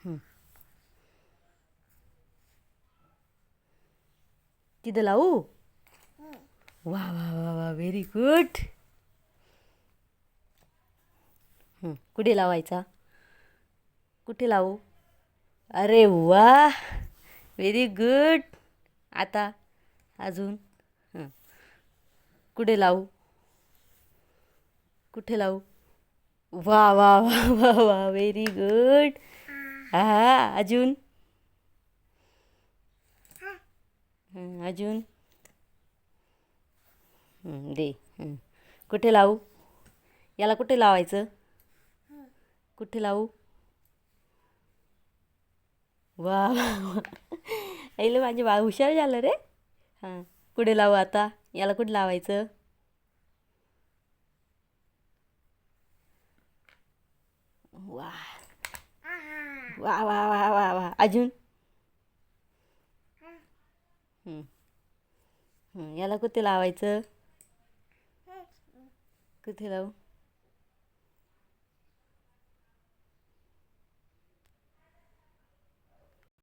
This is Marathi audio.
हं. तिथं लावू. वा वा वा वा, व्हेरी गुड. कुठे लावायचा? कुठे लावू? अरे वा, व्हेरी गुड. आता अजून. हं. कुठे लावू? कुठे लावू? वा वा वा वा वा, व्हेरी गुड. हा, अजून. अजून. दे. कुठे लावू? याला कुठे लावायचं? कुठे लावू? वा वा वा, ऐलं माझे बाळ हुशार झालं रे. हां, कुठे लावू आता? याला कुठे लावायचं? वा वा वा वा वा वा, अजून. याला कुठे लावायचं? कुठे लावू?